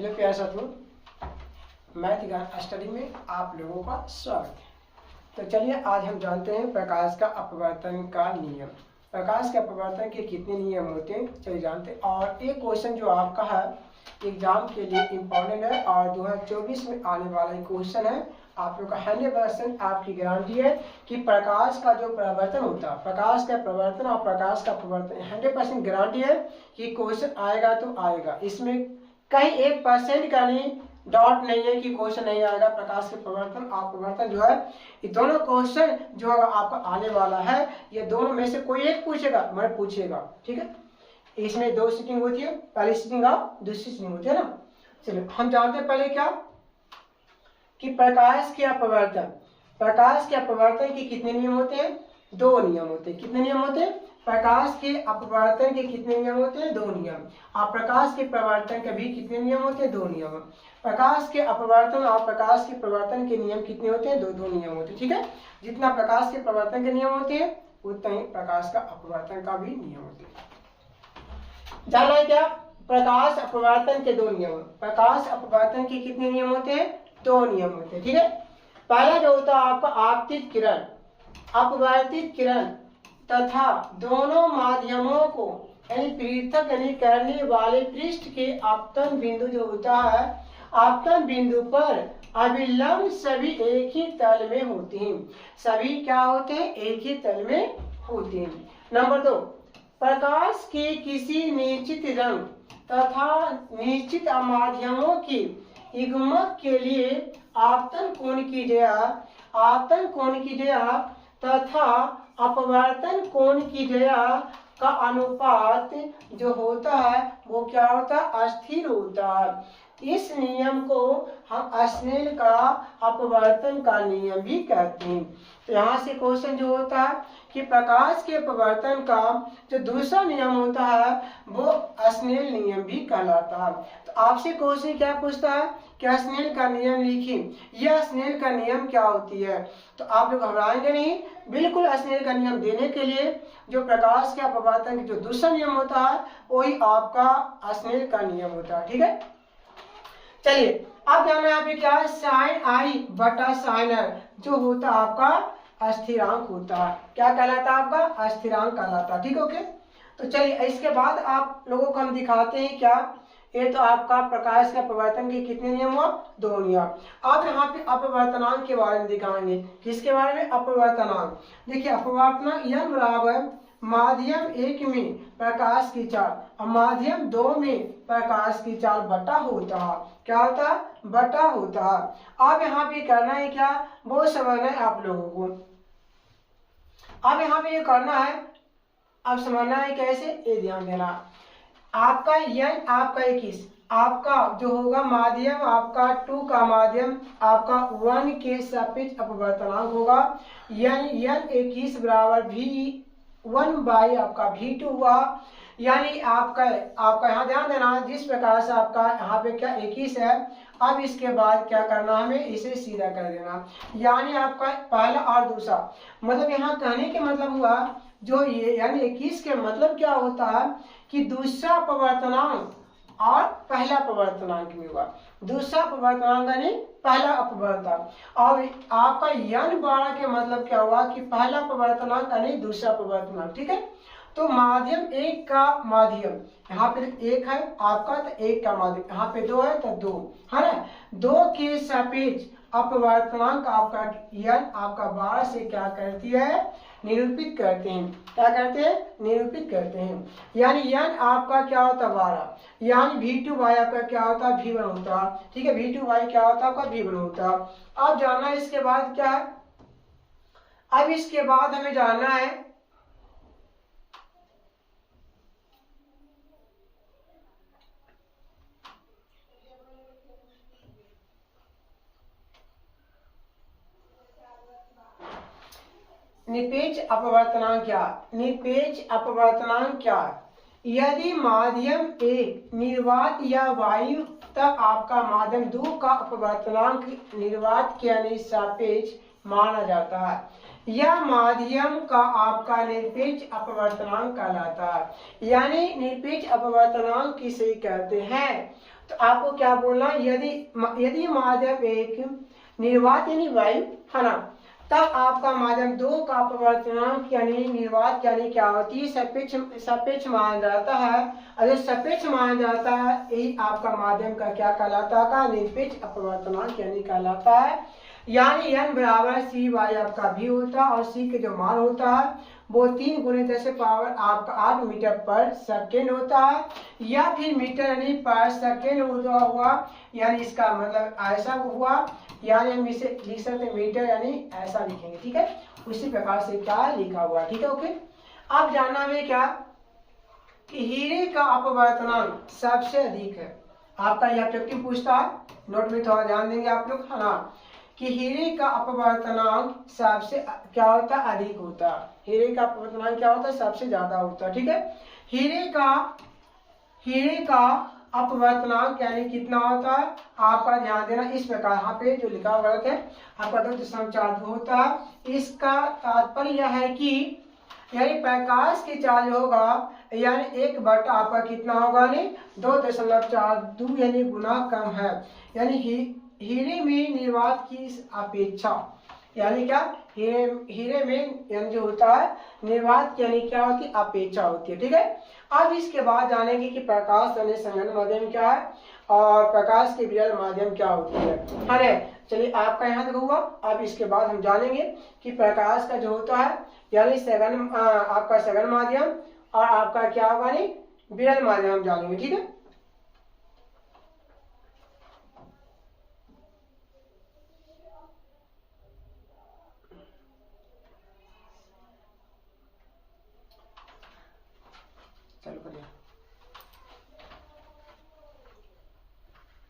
Hello प्यारे साथियों, math ज्ञान स्टडी में आप लोगों का स्वागत है। तो चलिए आज हम जानते हैं प्रकाश का अपवर्तन का नियम। प्रकाश के अपवर्तन के कितने नियम होते हैं चलिए जानते हैं। और एक क्वेश्चन जो आपका है एग्जाम के लिए इम्पोर्टेंट है और 2024 में आने वाला एक क्वेश्चन है। आप लोग का 100% आपकी गारंटी है कि प्रकाश का जो परावर्तन होता है, प्रकाश का प्रवर्तन और प्रकाश का अपवर्तन 100% गारंटी है कि क्वेश्चन आएगा तो आएगा। इसमें कहीं 1% का नहीं डाउट नहीं है कि क्वेश्चन नहीं आएगा। प्रकाश के प्रवर्तन और अपवर्तन जो है ये दोनों क्वेश्चन जो आपका आने वाला है, ये दोनों में से कोई एक पूछेगा, मैं पूछेगा, ठीक है। इसमें 2 सीटिंग होती है, पहली सीटिंग और दूसरी सीटिंग होती है ना। चलिए हम जानते हैं पहले क्या कि प्रकाश के अपवर्तन, प्रकाश के अपवर्तन के कितने नियम होते हैं? 2 नियम होते हैं। कितने नियम होते हैं? प्रकाश के अपवर्तन के कितने नियम होते हैं? 2 नियम। और प्रकाश के प्रवर्तन के भी कितने नियम होते हैं? 2 नियम। प्रकाश के अपवर्तन और प्रकाश के प्रवर्तन के नियम कितने होते हैं? 2 नियम होते हैं, ठीक है। जितना प्रकाश के प्रवर्तन के नियम होते हैं उतना ही प्रकाश का अपवर्तन का भी नियम होते हैं। जानना है क्या? प्रकाश अपवर्तन के 2 नियम। प्रकाश अपवर्तन के कितने नियम होते हैं? 2 नियम होते हैं, ठीक है। पहला जो होता है आपका आपतित किरण, अपवर्तित किरण तथा दोनों माध्यमों को यानी पृथक यानी करने वाले पृष्ठ के आपतन बिंदु जो होता है, आपतन बिंदु पर अभिलंब सभी एक ही तल में होते हैं। सभी क्या होते हैं? एक ही तल में होते हैं। नंबर 2, प्रकाश के किसी निश्चित रंग तथा निश्चित माध्यमों की युग्मक के लिए आपतन कोण की जया, आपतन कोण की जया तथा अपवर्तन कोण की जया का अनुपात जो होता है वो क्या होता है? अस्थिर होता है। इस नियम को हम स्नेल का अपवर्तन का नियम भी कहते हैं। तो यहाँ से क्वेश्चन जो होता है कि प्रकाश के अपवर्तन का जो दूसरा नियम होता है वो स्नेल नियम भी कहलाता है। तो आपसे क्वेश्चन क्या पूछता है कि स्नेल का नियम लिखिए, यह स्नेल का नियम क्या होती है? तो आप लोग घबराएंगे नहीं, बिल्कुल स्नेल का नियम देने के लिए जो प्रकाश के अपवर्तन का जो दूसरा नियम होता है वही आपका स्नेल का नियम होता है, ठीक है। चलिए अब जानना है यहाँ पे क्या है? साइन आई बटा साइन आर जो होता है आपका स्थिरांक होता है। क्या कहलाता है? आपका स्थिरांक कहलाता है, ठीक है। ओके, तो चलिए इसके बाद आप लोगों को हम दिखाते हैं क्या। ये तो आपका प्रकाश का अपवर्तन के कितने नियम हुआ? 2 नियम। अब यहाँ पे अपवर्तनांक के बारे में दिखाएंगे। किसके बारे में? अपवर्तनांक। देखिए अपवर्तनांक n बराबर माध्यम 1 में प्रकाश की चाल और माध्यम 2 में प्रकाश की चाल बटा होता है। क्या होता है? बटा होता है। अब यहाँ पे करना है क्या? वो समझना है आप लोगों को। अब यहाँ पे ये करना है, अब समझना है कैसे, ये ध्यान देना। आपका n आपका 21, आपका जो होगा माध्यम आपका 2 का माध्यम आपका 1 के सापेक्ष अपवर्तनांक होगा। n 21 बराबर v1 बाई आपका v2 हुआ। यानी आपका यहाँ ध्यान देना, जिस प्रकार से आपका यहाँ पे क्या 21 है, अब इसके बाद क्या करना, हमें इसे सीधा कर देना। यानी आपका पहला और दूसरा, मतलब यहाँ कहने के मतलब हुआ जो ये यानी 21 के मतलब क्या होता है कि दूसरा अपवर्तनांक और पहला अपवर्तनांक में हुआ। दूसरा अपवर्तनांक यानी पहला अपवर्तनांक। और आपका n 12 के मतलब क्या हुआ कि पहला अपवर्तनांक यानी दूसरा अपवर्तनांक, ठीक है। तो माध्यम 1 का माध्यम यहाँ पे 1 है आपका, तो 1 का माध्यम यहाँ पे 2 है तो 2 है ना। 2 के सापेक्ष अपवर्तनांक आपका n आपका 12 से क्या करती है? निरूपित करते हैं। क्या करते हैं? निरूपित करते हैं। यानी n आपका क्या होता है? 12। यानी v2 बाई आपका क्या होता है? v1 होता है, ठीक है। v2 बाई क्या होता है? आपका v1 होता है। अब जानना है इसके बाद क्या है? अब इसके बाद हमें जानना है निरपेक्ष अपवर्तनांक क्या? निरपेक्ष अपवर्तनांक क्या? यदि माध्यम 1 निर्वात या वायु तक आपका माध्यम 2 का अपवर्तनांक निर्वात के सापेक्ष माना जाता है, यह माध्यम का आपका निरपेक्ष अपवर्तनांक कहलाता है। यानी निरपेक्ष अपवर्तनांक किसे कहते हैं? तो आपको क्या बोलना, यदि यदि माध्यम एक निर्वात यानी वायु है ना, तब आपका माध्यम 2 का अपवर्तनांक यानी निर्वात यानी क्या होती है, सापेक्ष माना जाता है। अगर सापेक्ष माना जाता है यही आपका माध्यम का क्या कहलाता है, निरपेक्ष अपवर्तनांक यानी कहलाता है। यानी n बराबर सी वाई आपका भी होता है और सी के जो मान होता है वो 3 × 10⁻⁸ आपका 8 मीटर पर सेकेंड होता है, या फिर मीटर यानी पर सेकेंड हुआ, यानी इसका मतलब ऐसा हुआ, यानी हम इसे लिख सकते हैं मीटर यानी ऐसा लिखेंगे, ठीक है। उसी प्रकार से क्या लिखा हुआ, ठीक है, ओके। अब जानना हमें क्या कि हीरे का अपवर्तनांक सबसे अधिक है। आपका यह ऑब्जेक्टिव पूछता है, नोट में थोड़ा ध्यान देंगे आप लोग, है ना, कि हीरे का अपवर्तनांक सबसे क्या होता है, अधिक होता है। हीरे का अपवर्तनांक क्या होता है, सबसे ज्यादा होता है, ठीक है। हीरे का अपवर्तनांक यानी कितना होता है, आपका ध्यान देना इस प्रकार, यहाँ पे जो लिखा हुआ है आपका 2.42 होता है। इसका तात्पर्य यह है कि यानी प्रकाश की चार्ज होगा यानी 1 आपका कितना होगा, यानी 2.42 यानी गुना कम है। यानी हीरे में निर्वात की अपेक्षा, यानी क्या, हीरे में यानी जो होता है निर्वात यानी क्या होती है, अपेक्षा होती है, ठीक है। अब इसके बाद जानेंगे कि प्रकाश यानी संघनन माध्यम क्या है और प्रकाश के विरल माध्यम क्या होती है। अरे चलिए आपका यहाँ तक हुआ। अब इसके बाद हम जानेंगे कि प्रकाश का जो होता है यानी आपका सघन माध्यम और आपका क्या होगा, नहीं विरल माध्यम हम जानेंगे, ठीक है।